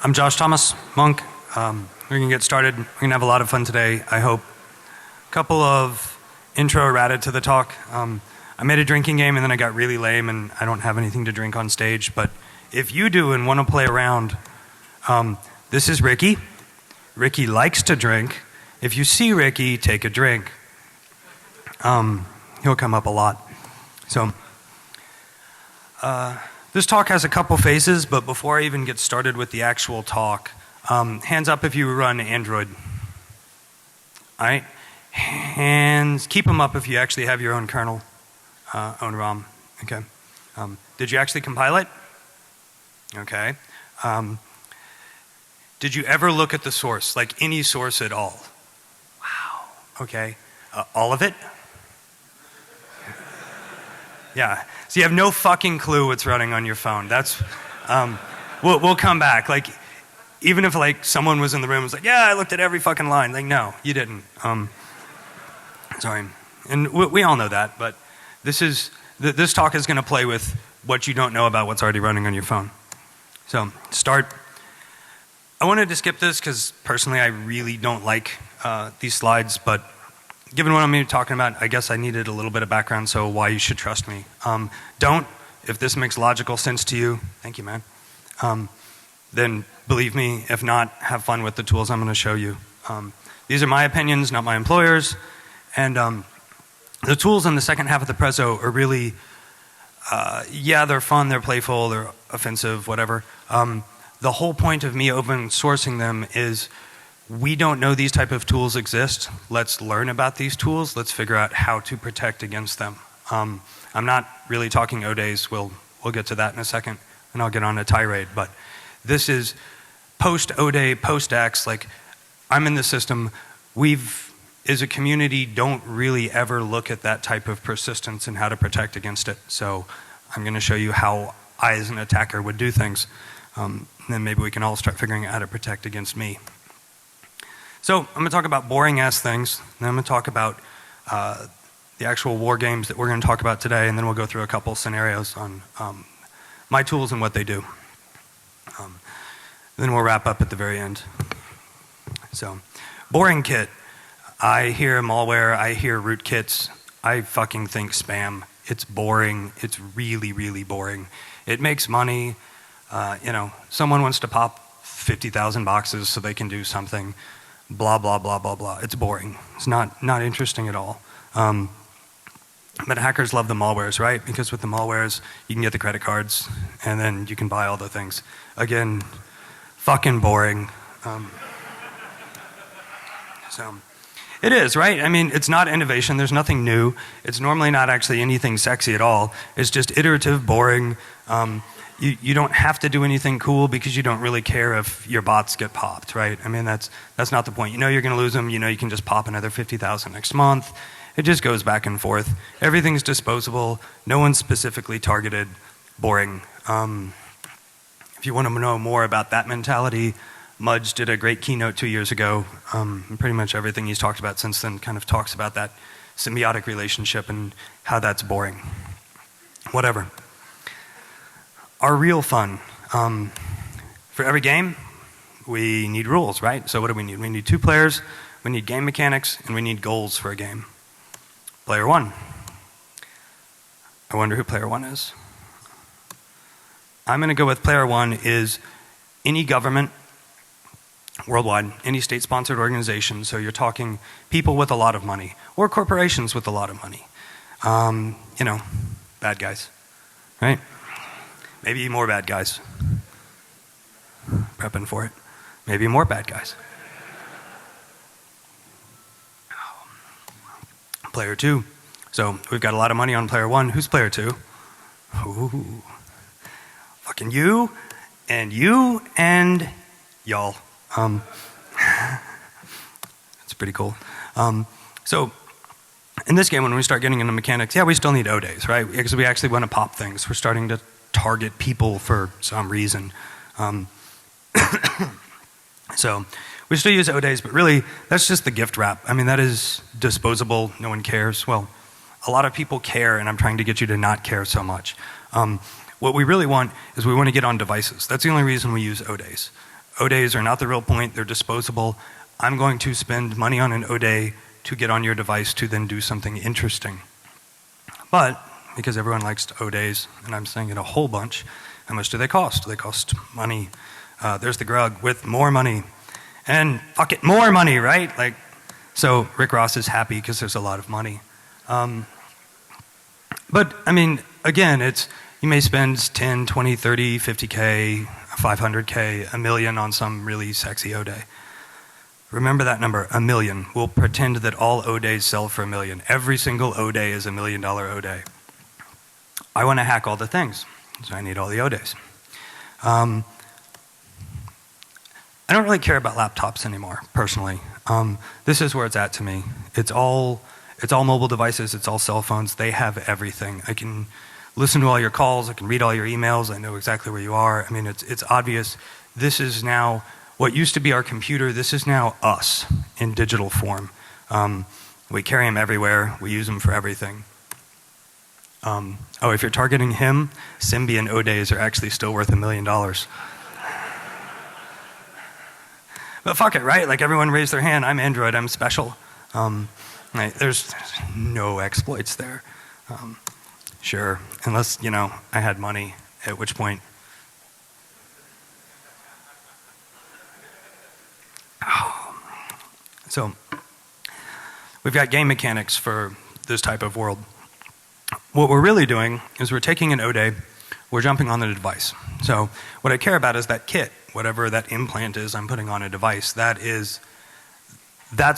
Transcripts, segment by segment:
I'm Josh Thomas, monk. We're going to get started. We're going to have a lot of fun today, I hope. A couple of intro errata to the talk. I made a drinking game and then I got really lame and I don't have anything to drink on stage. But if you do and want to play around, this is Ricky. Ricky likes to drink. If you see Ricky, take a drink. He'll come up a lot. So, this talk has a couple phases, but before I even get started with the actual talk, hands up if you run Android. All right? Hands, keep them up if you actually have your own kernel, own ROM. Okay. Did you actually compile it? Okay. Did you ever look at the source, like any source at all? Wow. Okay. All of it? Yeah. So you have no fucking clue what's running on your phone. That's, we'll come back. Like, even if like someone was in the room and was like, yeah, I looked at every fucking line. Like, no, you didn't. Sorry. And we all know that, but this talk is going to play with what you don't know about what's already running on your phone. So, start. I wanted to skip this because personally I really don't like these slides, but given what I'm going to be talking about, I guess I needed a little bit of background, so why you should trust me. Don't, if this makes logical sense to you, thank you, man, then believe me. If not, have fun with the tools I'm going to show you. These are my opinions, not my employer's, and the tools in the second half of the prezzo are really, yeah, they're fun, they're playful, they're offensive, whatever. The whole point of me open sourcing them is we don't know these type of tools exist. Let's learn about these tools. Let's figure out how to protect against them. I'm not really talking O-days. We'll get to that in a second, and I'll get on a tirade. But this is post O-day, post X. Like, I'm in the system. We've, as a community, don't really ever look at that type of persistence and how to protect against it. So I'm going to show you how I, as an attacker, would do things. And then maybe we can all start figuring out how to protect against me. So I'm going to talk about boring ass things, and then I'm going to talk about the actual war games that we're going to talk about today, and then we'll go through a couple scenarios on my tools and what they do. Then we'll wrap up at the very end. So, BoutiqueKit. I hear malware, I hear rootkits, I fucking think spam. It's boring, it's really, really boring. It makes money, you know, someone wants to pop 50,000 boxes so they can do something. Blah, blah, blah, blah, blah. It's boring. It's not interesting at all. But hackers love the malwares, right? Because with the malwares, you can get the credit cards, and then you can buy all the things. Again, fucking boring. So, it is, right? I mean, it's not innovation. There's nothing new. It's normally not actually anything sexy at all. It's just iterative, boring. You don't have to do anything cool because you don't really care if your bots get popped, right? I mean, that's not the point. You know you're going to lose them. You know you can just pop another 50,000 next month. It just goes back and forth. Everything's disposable. No one's specifically targeted. Boring. If you want to know more about that mentality, Mudge did a great keynote 2 years ago. And pretty much everything he's talked about since then kind of talks about that symbiotic relationship and how that's boring. Whatever. Our real fun. For every game, we need rules, right? So what do we need? We need 2 players, we need game mechanics, and we need goals for a game. Player 1. I wonder who player 1 is. I'm going to go with player 1 is any government worldwide, any state-sponsored organization, so you're talking people with a lot of money, or corporations with a lot of money. You know, bad guys, right? Maybe more bad guys. Prepping for it. Maybe more bad guys. Player 2. So we've got a lot of money on player 1. Who's player 2? Ooh. Fucking you and y'all. That's pretty cool. So in this game, when we start getting into mechanics, yeah, we still need O-days, right? Because we actually want to pop things. We're starting to target people for some reason. So we still use O-days, but really that's just the gift wrap. I mean, that is disposable. No one cares. Well, a lot of people care, and I'm trying to get you to not care so much. What we really want is we want to get on devices. That's the only reason we use O-days. O-days are not the real point. They're disposable. I'm going to spend money on an O-day to get on your device to then do something interesting. But because everyone likes O-days, and I'm saying it a whole bunch, how much do they cost? They cost money. There's the grug with more money. And fuck it, more money, right? Like, so Rick Ross is happy because there's a lot of money. But I mean, again, you may spend 10, 20, 30, 50K, 500K, $1 million on some really sexy O-day. Remember that number, $1 million. We'll pretend that all O-days sell for $1 million. Every single O-day is $1 million O-day. I want to hack all the things, so I need all the O-days. I don't really care about laptops anymore, personally. This is where it's at to me. It's all mobile devices, it's all cell phones. They have everything. I can listen to all your calls, I can read all your emails, I know exactly where you are. I mean, it's obvious. This is now, what used to be our computer, this is now us in digital form. We carry them everywhere, we use them for everything. If you're targeting him, Symbian O-days are actually still worth $1 million. But fuck it, right? Like everyone raised their hand, I'm Android, I'm special. Right, there's no exploits there. Sure, unless, I had money, at which point. So, we've got game mechanics for this type of world. What we're really doing is we're taking an O-day, we're jumping on the device. So, what I care about is that kit, whatever that implant is I'm putting on a device, that's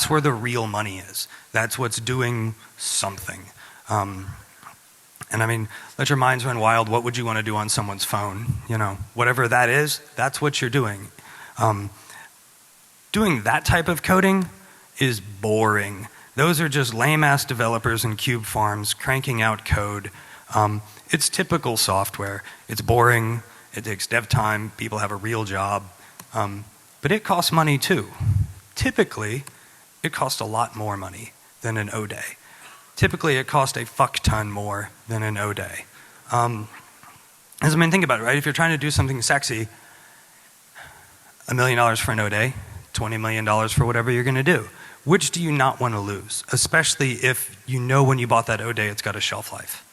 where the real money is. That's what's doing something. And I mean, let your minds run wild. What would you want to do on someone's phone? Whatever that is, that's what you're doing. Doing that type of coding is boring. Those are just lame-ass developers in cube farms cranking out code. It's typical software. It's boring. It takes dev time. People have a real job. But it costs money too. Typically, it costs a lot more money than an O-day. Typically, it costs a fuck ton more than an O-day. Think about it, right? If you're trying to do something sexy, $1 million for an O-day, $20 million for whatever you're going to do. Which do you not want to lose? Especially if you know when you bought that O-day it's got a shelf life.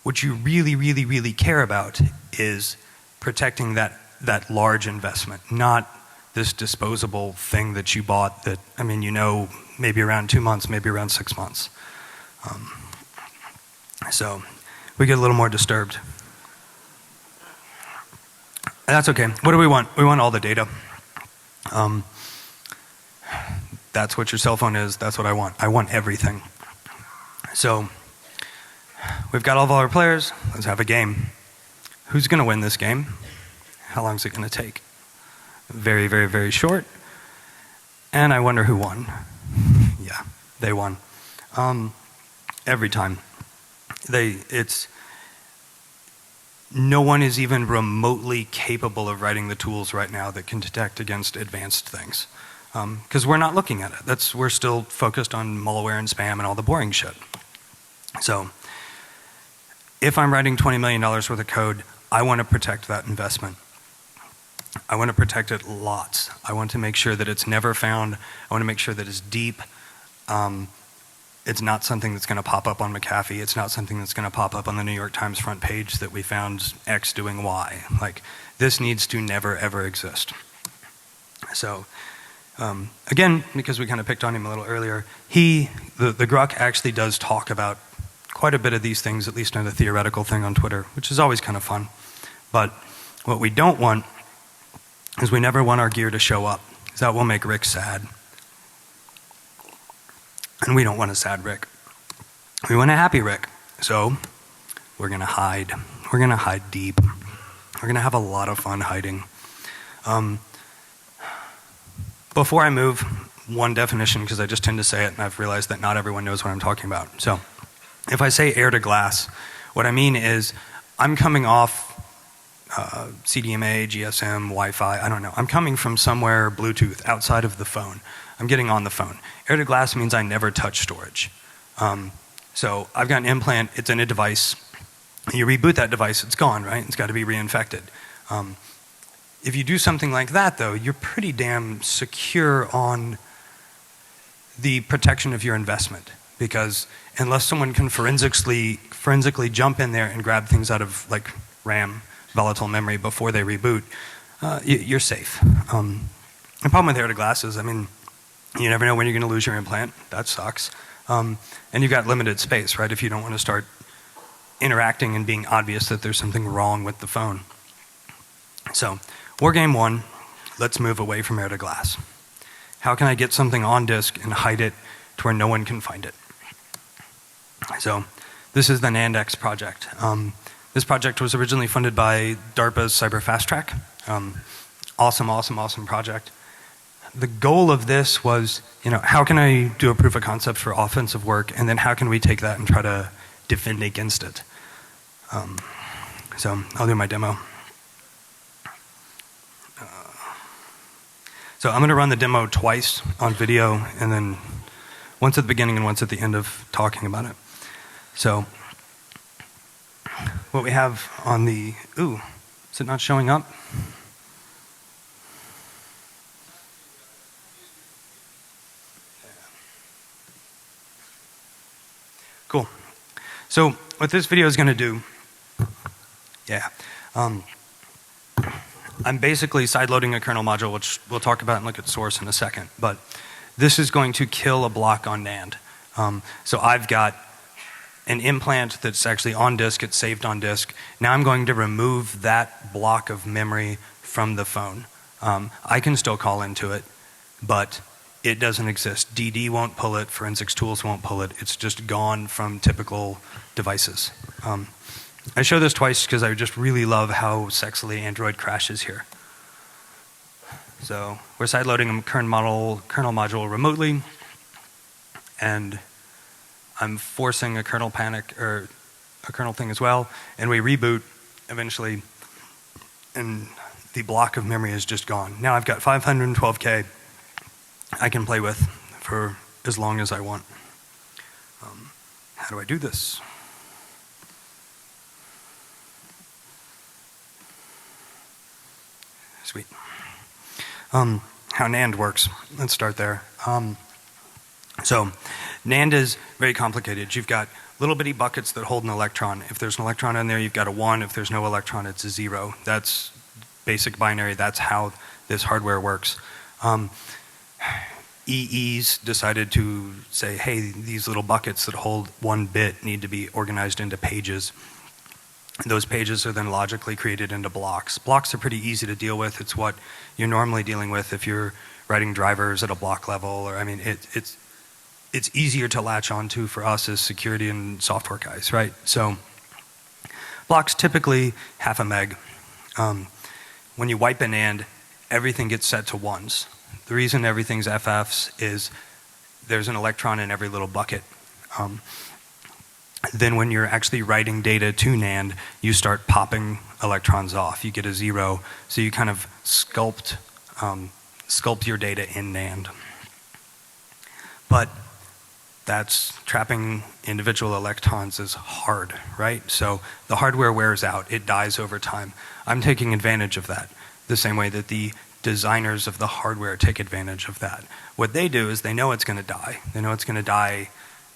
What you really, really, really care about is protecting that large investment, not this disposable thing that you bought that, maybe around 2 months, maybe around 6 months. So we get a little more disturbed. That's okay. What do we want? We want all the data. That's what your cell phone is. That's what I want. I want everything. So we've got all of our players. Let's have a game. Who's going to win this game? How long is it going to take? Very, very, very short. And I wonder who won. Yeah, they won. Every time. No one is even remotely capable of writing the tools right now that can detect against advanced things. Because we're not looking at it. We're still focused on malware and spam and all the boring shit. So, if I'm writing $20 million worth of code, I want to protect that investment. I want to protect it lots. I want to make sure that it's never found. I want to make sure that it's deep. It's not something that's going to pop up on McAfee. It's not something that's going to pop up on the New York Times front page that we found X doing Y. This needs to never, ever exist. So, again, because we kind of picked on him a little earlier, the Gruck actually does talk about quite a bit of these things, at least in a theoretical thing on Twitter, which is always kind of fun. But what we don't want is we never want our gear to show up, because that will make Rick sad. And we don't want a sad Rick. We want a happy Rick. So we're going to hide. We're going to hide deep. We're going to have a lot of fun hiding. Before I move, one definition, because I just tend to say it, and I've realized that not everyone knows what I'm talking about. So if I say air to glass, what I mean is I'm coming off CDMA, GSM, Wi-Fi, I don't know. I'm coming from somewhere Bluetooth outside of the phone. I'm getting on the phone. Air to glass means I never touch storage. So I've got an implant, it's in a device. You reboot that device, it's gone, right? It's got to be reinfected. If you do something like that, though, you're pretty damn secure on the protection of your investment, because unless someone can forensically jump in there and grab things out of like RAM, volatile memory, before they reboot, you're safe. The problem with Air to Glass is, I mean, you never know when you're going to lose your implant. That sucks. And you've got limited space, right? If you don't want to start interacting and being obvious that there's something wrong with the phone. So, WarGame 1, let's move away from Air to Glass. How can I get something on disk and hide it to where no one can find it? So, this is the NANDX project. This project was originally funded by DARPA's Cyber Fast Track. Awesome project. The goal of this was, how can I do a proof of concept for offensive work, and then how can we take that and try to defend against it? So I'll do my demo. So I'm going to run the demo twice on video, and then once at the beginning and once at the end of talking about it. So what we have on the, is it not showing up? Cool. So what this video is going to do, I'm basically sideloading a kernel module, which we'll talk about and look at source in a second. But this is going to kill a block on NAND. So I've got an implant that's actually on disk, it's saved on disk. Now I'm going to remove that block of memory from the phone. I can still call into it, but it doesn't exist. DD won't pull it, forensics tools won't pull it. It's just gone from typical devices. I show this twice because I just really love how sexily Android crashes here. So we're sideloading a kernel module remotely, and I'm forcing a kernel panic, or a kernel thing as well, and we reboot eventually, and the block of memory is just gone. Now I've got 512K I can play with for as long as I want. How do I do this? Sweet. How NAND works. Let's start there. So NAND is very complicated. You've got little bitty buckets that hold an electron. If there's an electron in there, you've got a 1. If there's no electron, it's a 0. That's basic binary. That's how this hardware works. EEs decided to say, hey, these little buckets that hold 1 bit need to be organized into pages. Those pages are then logically created into blocks. Blocks are pretty easy to deal with. It's what you're normally dealing with if you're writing drivers at a block level, or it's easier to latch onto for us as security and software guys, right? So blocks typically half a meg. When you wipe an AND, everything gets set to 1s. The reason everything's FFs is there's an electron in every little bucket. Then when you're actually writing data to NAND, you start popping electrons off. You get a 0, so you kind of sculpt your data in NAND. But that's trapping individual electrons is hard, right? So the hardware wears out, it dies over time. I'm taking advantage of that, the same way that the designers of the hardware take advantage of that. What they do is they know it's going to die. They know it's going to die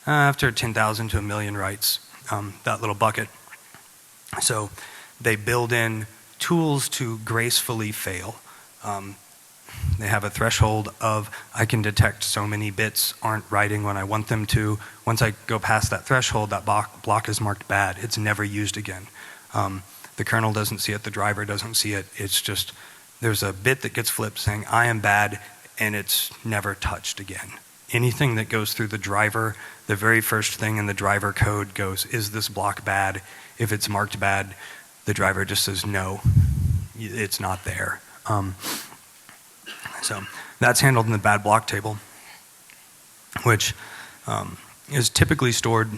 after 10,000 to 1 million writes, that little bucket. So they build in tools to gracefully fail. They have a threshold of, I can detect so many bits aren't writing when I want them to. Once I go past that threshold, that block is marked bad. It's never used again. The kernel doesn't see it, the driver doesn't see it. It's just, there's a bit that gets flipped saying, I am bad, and it's never touched again. Anything that goes through the driver, the very first thing in the driver code goes, is this block bad? If it's marked bad, the driver just says, no, it's not there. So that's handled in the bad block table, which is typically stored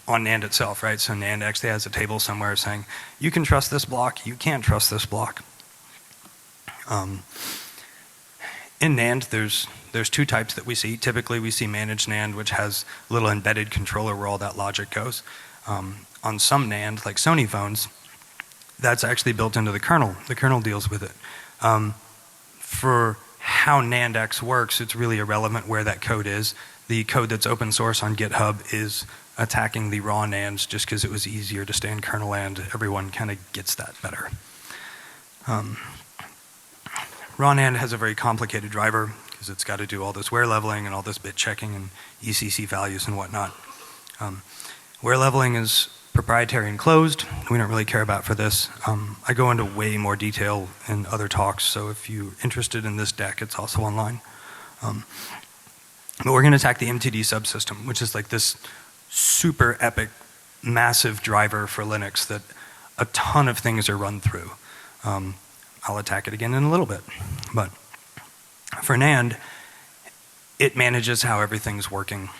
on NAND itself, right? So NAND actually has a table somewhere saying, you can trust this block, you can't trust this block. In NAND, there's 2 types that we see. Typically, we see managed NAND, which has a little embedded controller where all that logic goes. On some NAND, like Sony phones, that's actually built into the kernel. The kernel deals with it. For how NANDX works, it's really irrelevant where that code is. The code that's open source on GitHub is attacking the raw NANDs just because it was easier to stay in kernel land. Everyone kind of gets that better. Raw NAND has a very complicated driver because it's got to do all this wear leveling and all this bit checking and ECC values and whatnot. Wear leveling is proprietary and closed. We don't really care about for this. I go into way more detail in other talks, so if you're interested in this deck, it's also online. But we're going to attack the MTD subsystem, which is like this super epic, massive driver for Linux that a ton of things are run through. I'll attack it again in a little bit. But for NAND, it manages how everything's working.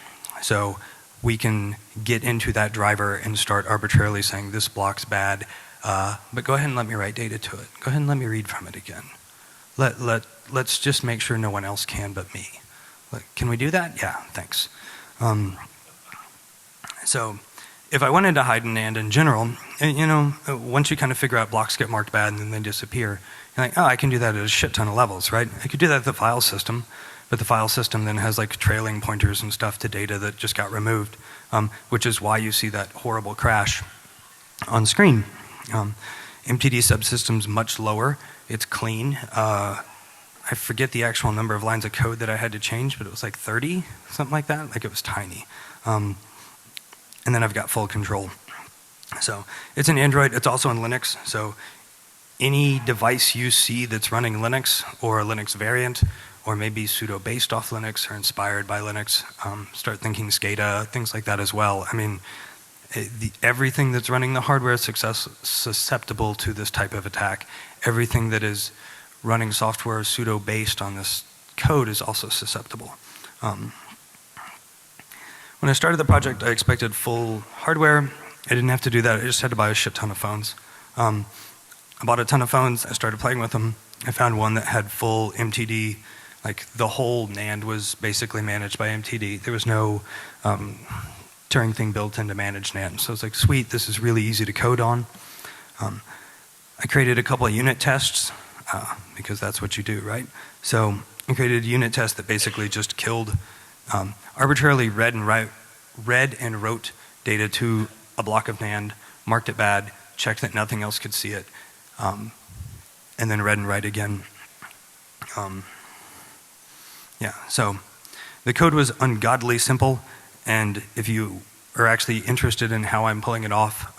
So we can get into that driver and start arbitrarily saying this block's bad, but go ahead and let me write data to it. Go ahead and let me read from it again. Let's just make sure no one else can but me. Can we do that? Yeah, thanks. So if I wanted to hide in NAND in general, you know, once you kind of figure out blocks get marked bad and then they disappear, you're like, oh, I can do that at a shit ton of levels, right? I could do that at the file system, but the file system then has like trailing pointers and stuff to data that just got removed, which is why you see that horrible crash on screen. MTD subsystem's much lower. It's clean. I forget the actual number of lines of code that I had to change, but it was like 30, something like that. Like it was tiny. And then I've got full control. So it's an Android. It's also in Linux. So any device you see that's running Linux or a Linux variant, or maybe sudo based off Linux or inspired by Linux, start thinking SCADA, things like that as well. I mean, everything that's running the hardware is susceptible to this type of attack. Everything that is running software sudo based on this code is also susceptible. When I started the project, I expected full hardware. I didn't have to do that. I just had to buy a shit ton of phones. I bought a ton of phones. I started playing with them. I found one that had full MTD. Like the whole NAND was basically managed by MTD. There was no Turing thing built in to manage NAND. So I was like, sweet, this is really easy to code on. I created a couple of unit tests because that's what you do, right? So I created a unit test that basically just killed arbitrarily read and wrote data to a block of NAND, marked it bad, checked that nothing else could see it, and then read and write again. Yeah, so the code was ungodly simple, and if you are actually interested in how I'm pulling it off,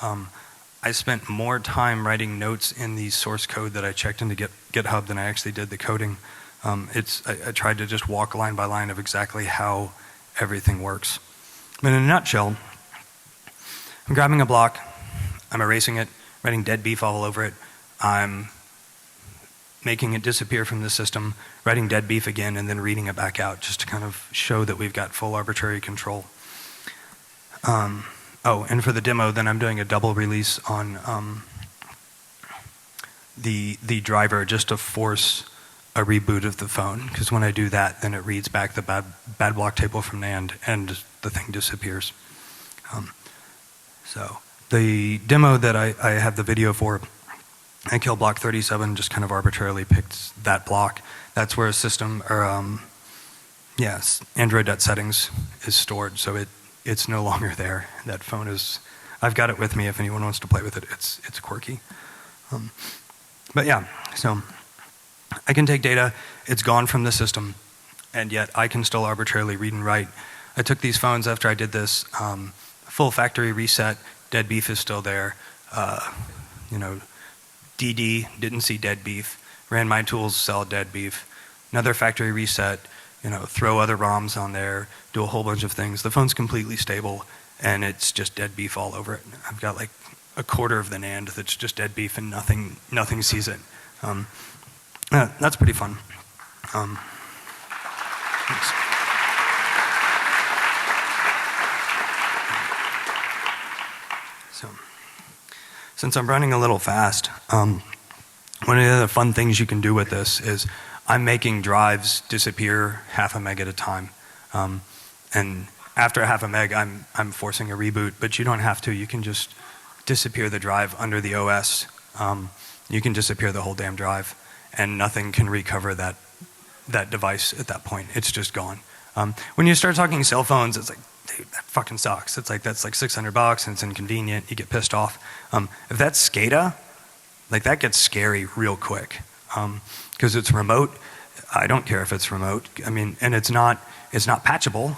I spent more time writing notes in the source code that I checked into GitHub than I actually did the coding. I tried to just walk line by line of exactly how everything works. But in a nutshell, I'm grabbing a block, I'm erasing it, writing dead beef all over it, I'm making it disappear from the system, writing dead beef again, and then reading it back out just to kind of show that we've got full arbitrary control. Oh, and for the demo, then I'm doing a double release on the driver just to force a reboot of the phone, because when I do that, then it reads back the bad block table from NAND and the thing disappears. So the demo that I have the video for, I kill block 37, just kind of arbitrarily picked that block. That's where a system, or yes, Android.settings is stored, so it's no longer there. That phone is, I've got it with me if anyone wants to play with it. It's quirky. But yeah, so I can take data, it's gone from the system, and yet I can still arbitrarily read and write. I took these phones after I did this, full factory reset, dead beef is still there. You know, DD, didn't see dead beef, ran my tools, sell dead beef. Another factory reset, you know, throw other ROMs on there, do a whole bunch of things. The phone's completely stable, and it's just dead beef all over it. I've got like a quarter of the NAND that's just dead beef and nothing sees it. That's pretty fun. Thanks. So, since I'm running a little fast, one of the other fun things you can do with this is I'm making drives disappear half a meg at a time. And after half a meg, I'm forcing a reboot, but you don't have to. You can just disappear the drive under the OS. You can disappear the whole damn drive. and nothing can recover that device at that point. It's just gone. When you start talking cell phones, it's like, dude, that fucking sucks. It's like, that's like $600 and it's inconvenient. You get pissed off. If that's SCADA, like that gets scary real quick. Because it's remote. I don't care if it's remote. I mean, and it's not patchable.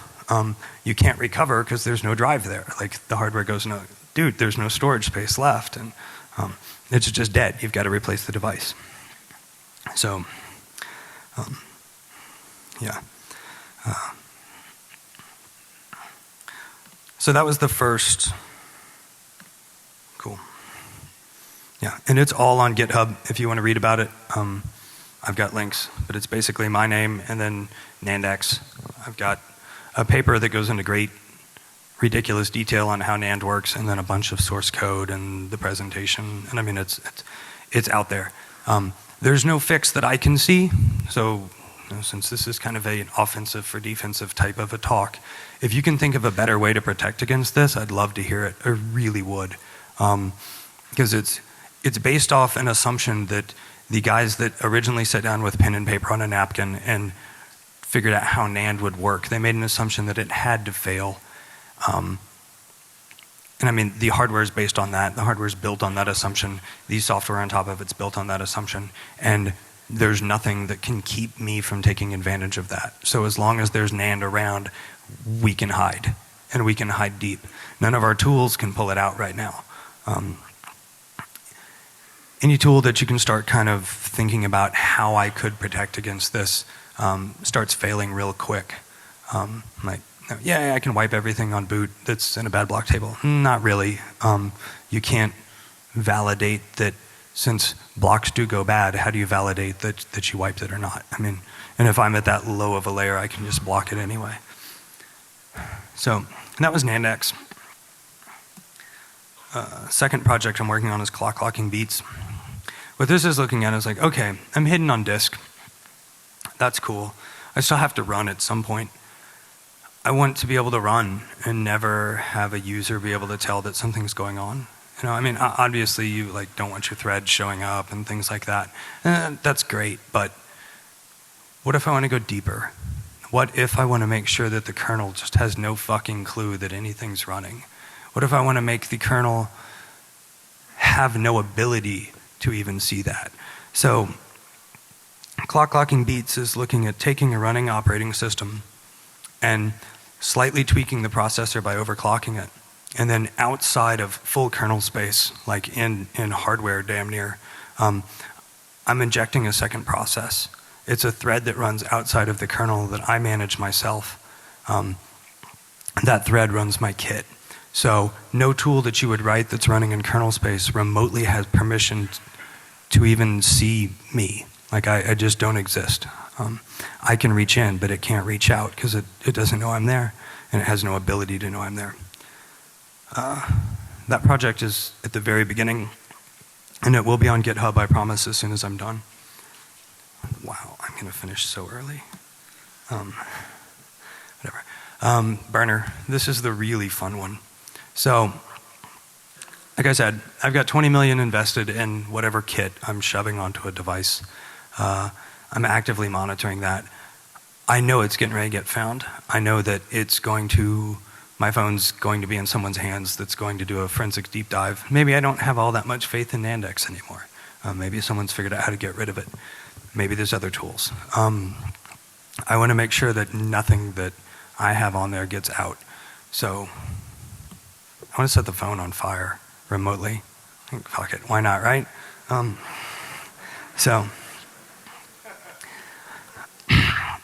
You can't recover because there's no drive there. Like the hardware goes, no, dude, there's no storage space left, and it's just dead. You've got to replace the device. So, yeah. So that was the first. Cool. Yeah, and it's all on GitHub if you want to read about it. I've got links, but it's basically my name and then Nandex. I've got a paper that goes into great, ridiculous detail on how NAND works, and then a bunch of source code and the presentation. And I mean, it's out there. There's no fix that I can see. So, since this is kind of an offensive for defensive type of a talk, if you can think of a better way to protect against this, I'd love to hear it. I really would, because it's based off an assumption that the guys that originally sat down with pen and paper on a napkin and figured out how NAND would work, they made an assumption that it had to fail. And I mean, the hardware is based on that. The hardware is built on that assumption. The software on top of it's built on that assumption. And there's nothing that can keep me from taking advantage of that. So as long as there's NAND around, we can hide. And we can hide deep. None of our tools can pull it out right now. Any tool that you can start kind of thinking about how I could protect against this starts failing real quick. Like, yeah, I can wipe everything on boot that's in a bad block table. Not really. You can't validate that. Since blocks do go bad, how do you validate that you wiped it or not? I mean, and if I'm at that low of a layer, I can just block it anyway. So that was Nandex. Second project I'm working on is clock locking beats. What this is looking at is like, okay, I'm hidden on disk. That's cool. I still have to run at some point. I want to be able to run and never have a user be able to tell that something's going on. You know, I mean, obviously you like don't want your thread showing up and things like that. That's great, but what if I want to go deeper? What if I want to make sure that the kernel just has no fucking clue that anything's running? What if I want to make the kernel have no ability to even see that? So clock locking beats is looking at taking a running operating system and slightly tweaking the processor by overclocking it. And then outside of full kernel space, like in hardware damn near, I'm injecting a second process. It's a thread that runs outside of the kernel that I manage myself. That thread runs my kit. So no tool that you would write that's running in kernel space remotely has permission to even see me. Like I just don't exist. I can reach in, but it can't reach out because it doesn't know I'm there, and it has no ability to know I'm there. That project is at the very beginning, and it will be on GitHub, I promise, as soon as I'm done. Wow, I'm going to finish so early. Whatever. Burner, this is the really fun one. So, like I said, I've got 20 million invested in whatever kit I'm shoving onto a device. I'm actively monitoring that. I know it's getting ready to get found. I know that my phone's going to be in someone's hands that's going to do a forensic deep dive. Maybe I don't have all that much faith in Nandex anymore. Maybe someone's figured out how to get rid of it. Maybe there's other tools. I want to make sure that nothing that I have on there gets out. So I want to set the phone on fire remotely. Fuck it, why not, right? And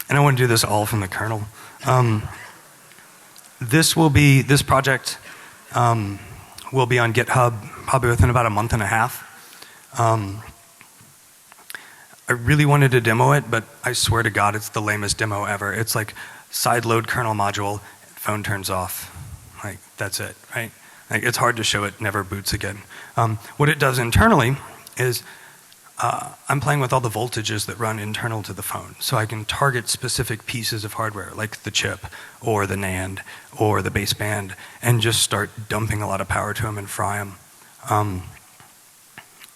I want to do this all from the kernel. This project will be on GitHub probably within about a month and a half. I really wanted to demo it, but I swear to God, it's the lamest demo ever. It's like sideload kernel module, phone turns off. Like, that's it, right? Like, it's hard to show it never boots again. What it does internally is I'm playing with all the voltages that run internal to the phone. So I can target specific pieces of hardware, like the chip, or the NAND, or the baseband, and just start dumping a lot of power to them and fry them.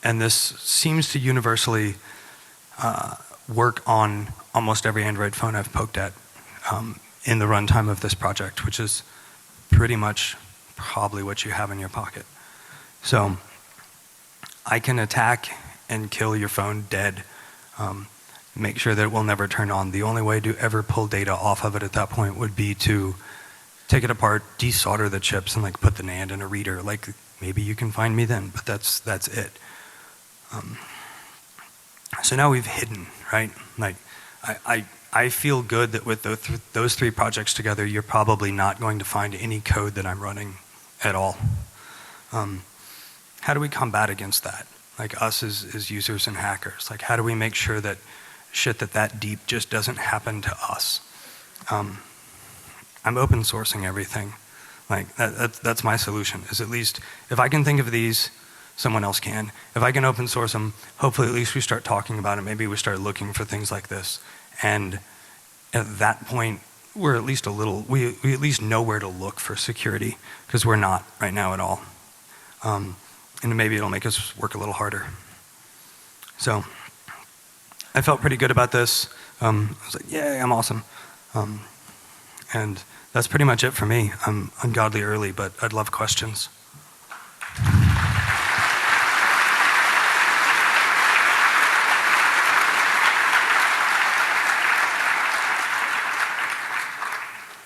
And this seems to universally work on almost every Android phone I've poked at in the runtime of this project, which is pretty much probably what you have in your pocket. So I can attack and kill your phone dead, make sure that it will never turn on. The only way to ever pull data off of it at that point would be to take it apart, desolder the chips, and like put the NAND in a reader. Like maybe you can find me then, but that's it. So now we've hidden, right? Like I feel good that with those three projects together, you're probably not going to find any code that I'm running at all. How do we combat against that? Like us as users and hackers, like how do we make sure that shit that deep just doesn't happen to us? I'm open sourcing everything. Like that's my solution, is at least if I can think of these, someone else can. If I can open source them, hopefully at least we start talking about it. Maybe we start looking for things like this. And at that point, we're at least we at least know where to look for security, because we're not right now at all. And maybe it'll make us work a little harder. So I felt pretty good about this. I was like, yay, I'm awesome. And that's pretty much it for me. I'm ungodly early, but I'd love questions.